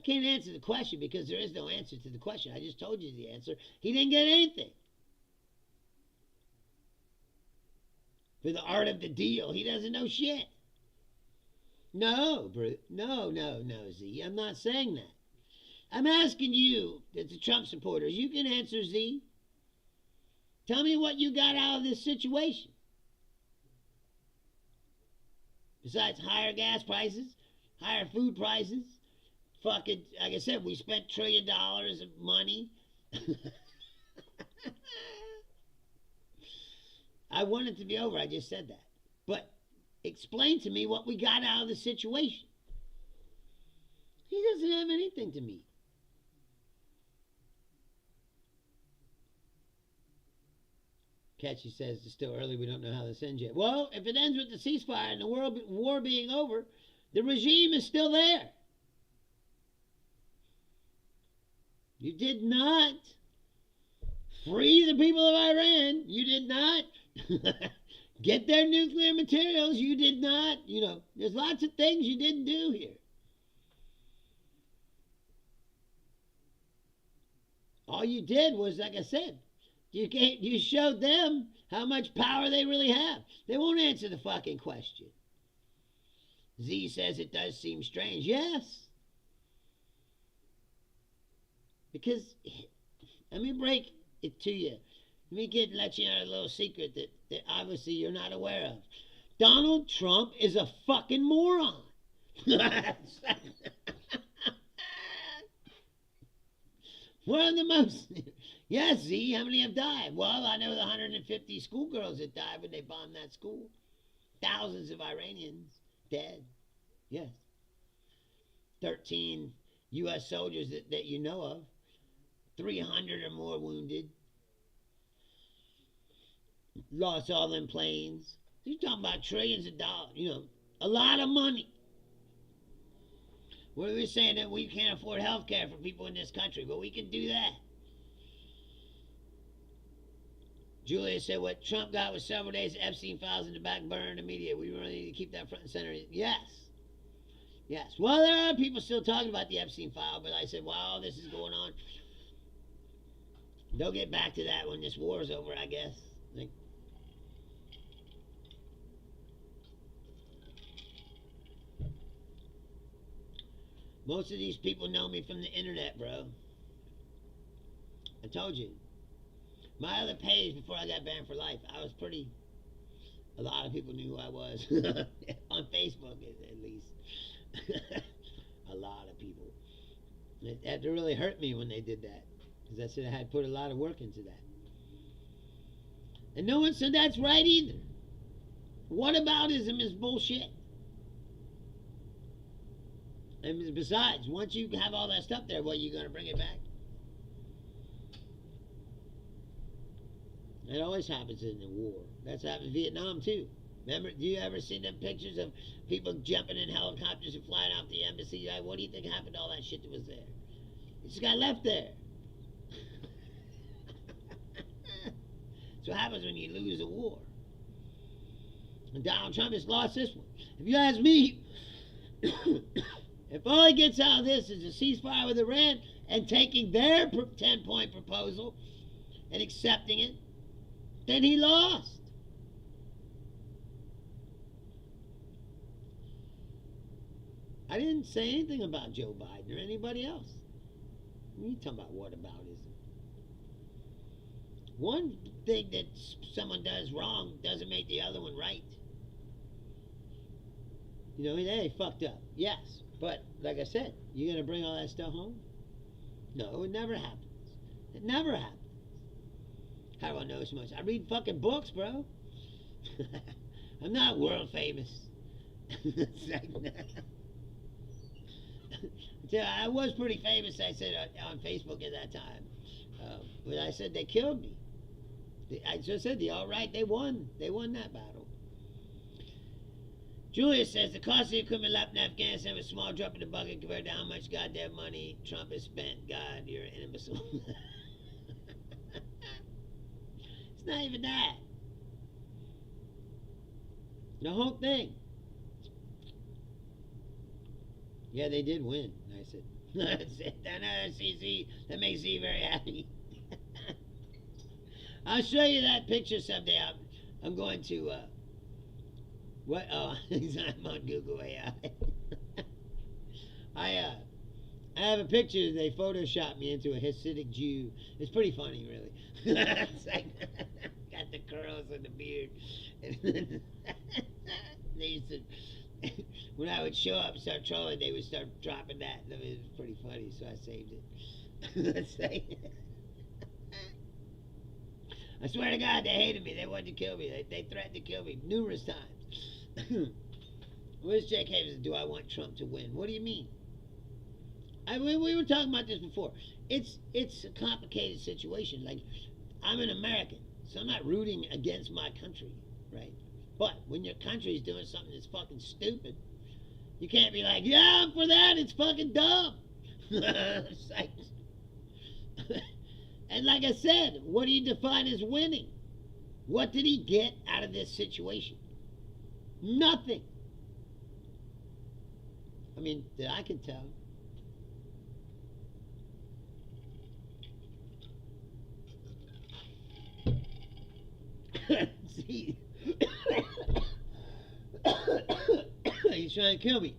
can't answer the question because there is no answer to the question. I just told you the answer. He didn't get anything. For the art of the deal, he doesn't know shit. No, Bruce. No, Z. I'm not saying that. I'm asking you, as a Trump supporter, you can answer, Z. Tell me what you got out of this situation. Besides higher gas prices, higher food prices, fucking, like I said, we spent $1 trillion of money. I want it to be over, I just said that. But explain to me what we got out of the situation. He doesn't have anything to me. Catchy says it's still early. We don't know how this ends yet. Well, if it ends with the ceasefire and the war being over, the regime is still there. You did not free the people of Iran. You did not get their nuclear materials. You did not, there's lots of things you didn't do here. All you did was, like I said, you showed them how much power they really have. They won't answer the fucking question. Z says it does seem strange. Yes. Because, let me break it to you. Let me let you know a little secret that obviously you're not aware of. Donald Trump is a fucking moron. One of the most... Yes, Z, how many have died? Well, I know the 150 schoolgirls that died when they bombed that school. Thousands of Iranians dead. Yes. 13 U.S. soldiers that you know of. 300 or more wounded. Lost all them planes. You're talking about trillions of dollars. A lot of money. We're saying that we can't afford health care for people in this country, but we can do that. Julia said what Trump got was several days of Epstein files in the back burner in the media. We really need to keep that front and center. Yes. Yes. Well, there are people still talking about the Epstein file, but I said, wow, this is going on. They'll get back to that when this war is over, I guess. Most of these people know me from the internet, bro. I told you. My other page before I got banned for life, a lot of people knew who I was. On Facebook, at least. A lot of people. It had to really hurt me when they did that. Because I said I had put a lot of work into that. And no one said that's right either. Whataboutism is bullshit. And besides, once you have all that stuff there, what, you going to bring it back? It always happens in the war. That's happened in Vietnam, too. Remember, do you ever see them pictures of people jumping in helicopters and flying out the embassy? What do you think happened to all that shit that was there? It just got left there. That's what happens when you lose a war. And Donald Trump has lost this one. If you ask me, if all he gets out of this is a ceasefire with Iran and taking their 10-point proposal and accepting it, then he lost. I didn't say anything about Joe Biden or anybody else. What are you talking about whataboutism? One thing that someone does wrong doesn't make the other one right. They fucked up. Yes. But, like I said, you going to bring all that stuff home? No, it never happens. It never happens. How do I know so much? I read fucking books, bro. I'm not world famous. I was pretty famous, I said, on Facebook at that time. But I said they killed me. I just said the alt-right, they won. They won that battle. Julia says the cost of the equipment left in Afghanistan was a small drop in the bucket compared to how much goddamn money Trump has spent. God, you're an imbecile. It's not even that. The whole thing. Yeah, they did win. I said, that makes Z very happy. I'll show you that picture someday. I'm going to, what? Oh, I'm on Google AI. I have a picture they photoshopped me into a Hasidic Jew. It's pretty funny, really. It's like, got the curls and the beard. And they used to, when I would show up and start trolling, they would start dropping that. I mean, it was pretty funny, so I saved it. I swear to God, they hated me. They wanted to kill me. They threatened to kill me numerous times. Where's Jake Havens? Do I want Trump to win? What do you mean? We were talking about this before. It's a complicated situation. Like, I'm an American. So I'm not rooting against my country, right? But when your country's doing something that's fucking stupid, you can't be like, yeah, I'm for that, it's fucking dumb. It's like, and like I said, what do you define as winning? What did he get out of this situation? Nothing. I mean, that I can tell. See, he's trying to kill me.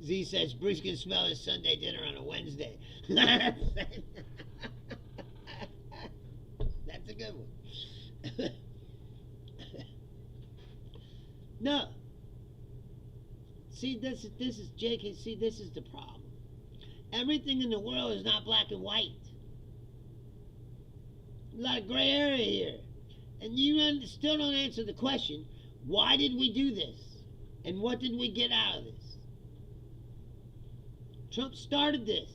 Z says Bruce can smell his Sunday dinner on a Wednesday. That's a good one. No. See, this is JK. See, this is the problem. Everything in the world is not black and white. A lot of gray area here. And you still don't answer the question, why did we do this? And what did we get out of this? Trump started this.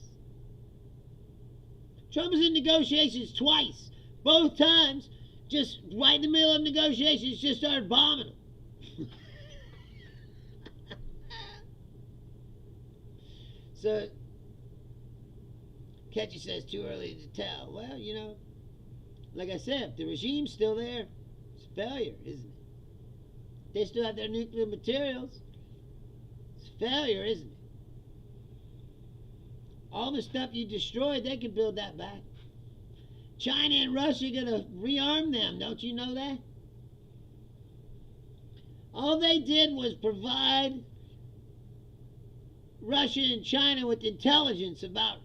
Trump was in negotiations twice. Both times, just right in the middle of negotiations, just started bombing them. So, Ketchy says too early to tell. Well, you know, like I said, if the regime's still there, it's failure, isn't it? They still have their nuclear materials. It's failure, isn't it? All the stuff you destroyed, they can build that back. China and Russia are going to rearm them. Don't you know that? All they did was provide Russia and China with intelligence about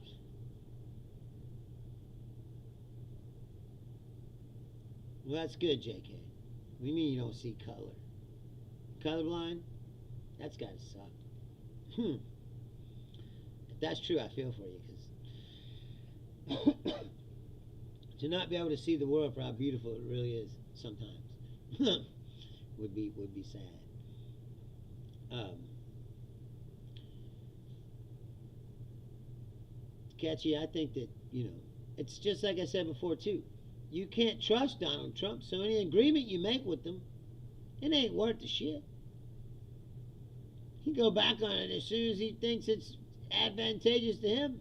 well, that's good, JK. What do you mean you don't see color? Colorblind? That's gotta suck. If that's true, I feel for you, because to not be able to see the world for how beautiful it really is sometimes would be sad. Catchy, I think that, you know, it's just like I said before too. You can't trust Donald Trump, so any agreement you make with him, it ain't worth the shit. He go back on it as soon as he thinks it's advantageous to him.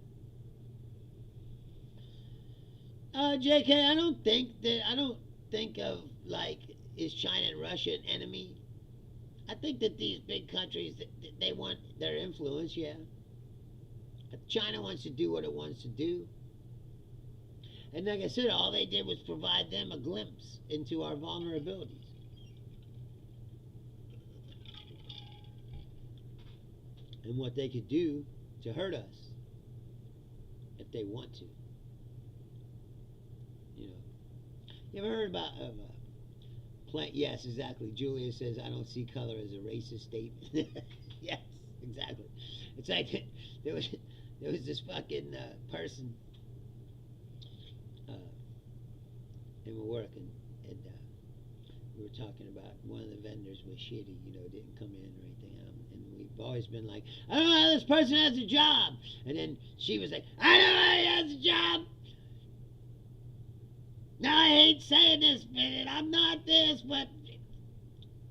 JK, I don't think of, like, is China and Russia an enemy? I think that these big countries, they want their influence, yeah. China wants to do what it wants to do. And like I said, all they did was provide them a glimpse into our vulnerabilities. And what they could do to hurt us if they want to. You know. You ever heard about plant? Yes, exactly. Julia says, I don't see color as a racist statement. Yes, exactly. It's like there was this fucking person and we're working, and we were talking about one of the vendors was shitty, you know, didn't come in or anything, and we've always been like, I don't know how this person has a job, and then she was like, I know how he has a job. Now I hate saying this, but I'm not this, but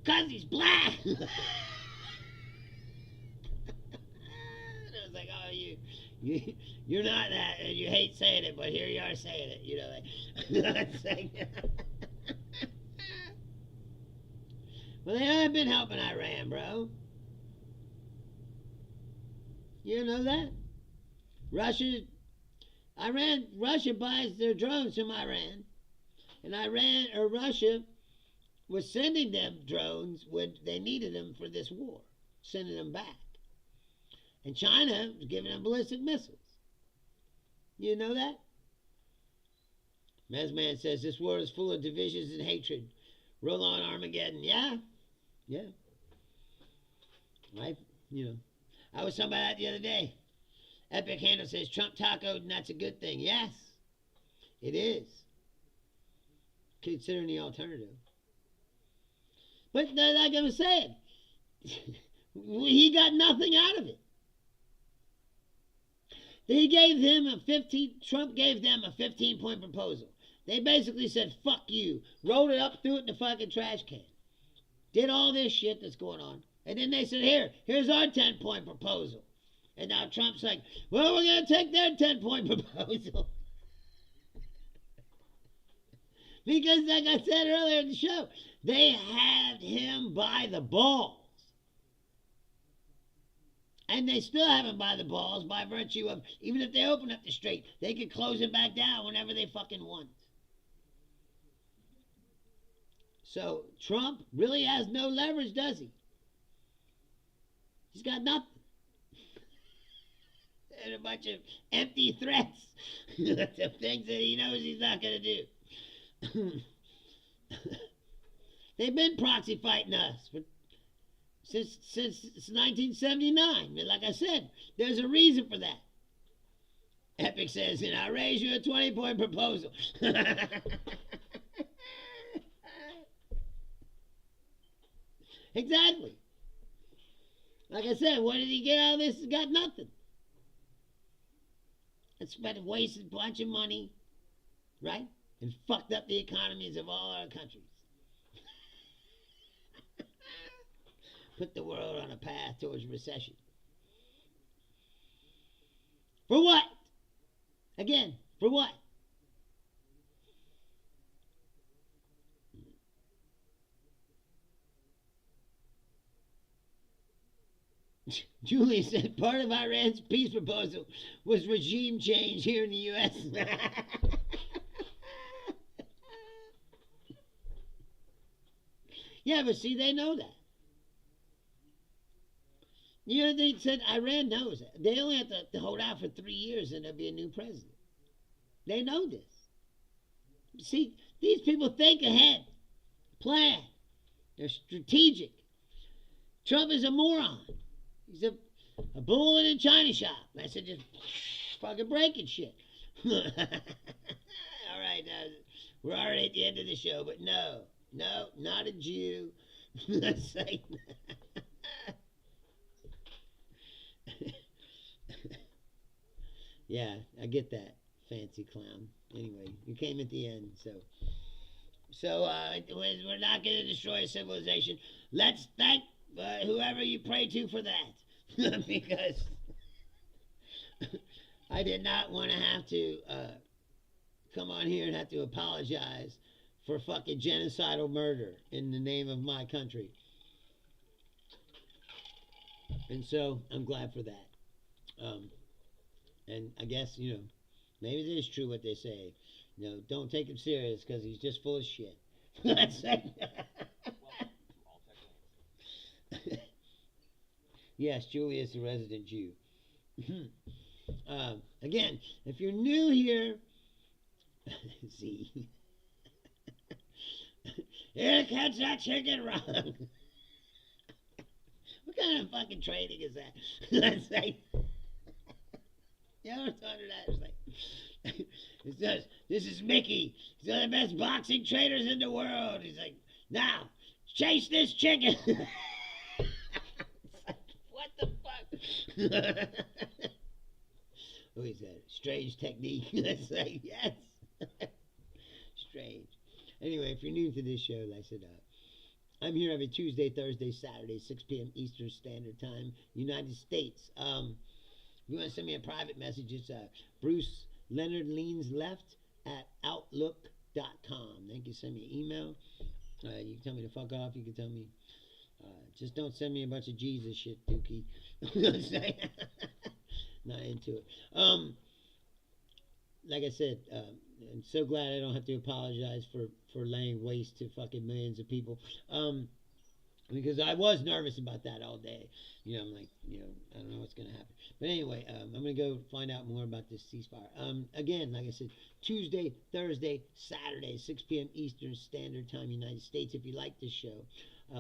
because he's black. And I was like, oh, you're not that, and you hate saying it, but here you are saying it, you know, like, well, they haven't been helping Iran, bro. You know that? Russia buys their drones from Iran, and Russia was sending them drones when they needed them for this war, sending them back. And China was giving them ballistic missiles. You know that? Mesman says, this world is full of divisions and hatred. Roll on Armageddon. Yeah. Yeah. I was talking about that the other day. Epic Handle says, Trump tacoed, and that's a good thing. Yes, it is. Considering the alternative. But like I was saying, he got nothing out of it. Trump gave them a 15-point proposal. They basically said, fuck you. Rolled it up, threw it in the fucking trash can. Did all this shit that's going on. And then they said, here's our 10-point proposal. And now Trump's like, well, we're going to take their 10-point proposal. Because, like I said earlier in the show, they had him by the balls. And they still have him by the balls by virtue of, even if they open up the strait, they could close it back down whenever they fucking want. So Trump really has no leverage, does he? He's got nothing. And a bunch of empty threats. The things that he knows he's not going to do. They've been proxy fighting us since 1979. And like I said, there's a reason for that. Epic says, and I raise you a 20-point proposal. Exactly. Like I said, what did he get out of this? He got nothing. And spent a wasted bunch of money, right? And fucked up the economies of all our countries. Put the world on a path towards recession. For what? Again, for what? Julie said part of Iran's peace proposal was regime change here in the U.S. Yeah, but see, they know that. You know, they said Iran knows that. They only have to hold out for 3 years and there'll be a new president. They know this. See, these people think ahead, plan. They're strategic. Trump is a moron. He's a bull in a china shop. I said, just fucking breaking shit. All right, we're already at the end of the show, but no, not a Jew. Yeah, I get that, fancy clown. Anyway, you came at the end, so we're not going to destroy civilization. Let's thank whoever you pray to for that, because I did not want to have to come on here and have to apologize for fucking genocidal murder in the name of my country. And so I'm glad for that. And I guess, you know, maybe it is true what they say. You know, don't take him serious because he's just full of shit. That's it. Yes, Julie is the resident Jew. Again, if you're new here, see, here catch that chicken wrong. What kind of fucking training is that? That's like, you ever thought of that? It's like, it says, this is Mickey. He's one of the best boxing trainers in the world. He's like, now, chase this chicken. What the fuck? Oh, he said, strange technique. That's like, yes. Strange. Anyway, if you're new to this show, like I said, I'm here every Tuesday, Thursday, Saturday, 6 p.m. Eastern Standard Time, United States. If you want to send me a private message, it's Bruce Leonard Leans Left at outlook.com. Then you can send me an email. You can tell me to fuck off. You can tell me, just don't send me a bunch of Jesus shit, Dookie. Not into it. Like I said, I'm so glad I don't have to apologize for laying waste to fucking millions of people. Because I was nervous about that all day. You know, I'm like, you know, I don't know what's going to happen. But anyway, I'm going to go find out more about this ceasefire. Again, like I said, Tuesday, Thursday, Saturday, 6 p.m. Eastern Standard Time, United States. If you like this show,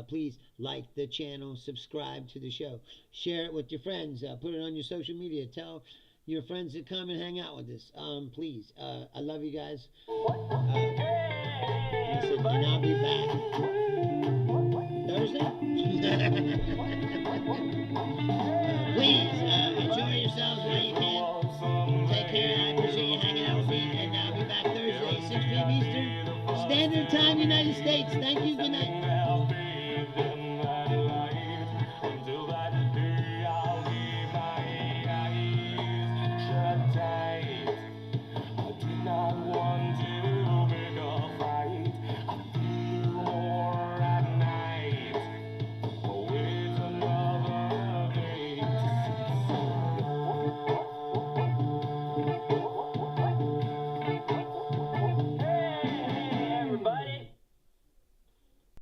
please like the channel, subscribe to the show, share it with your friends, put it on your social media, tell your friends to come and hang out with us. Please, I love you guys. Listen, and I'll be back Thursday. Please enjoy yourselves while you can. Take care. I appreciate you hanging out with me, and I'll be back Thursday, 6 p.m. time, United States. Thank you. Good night.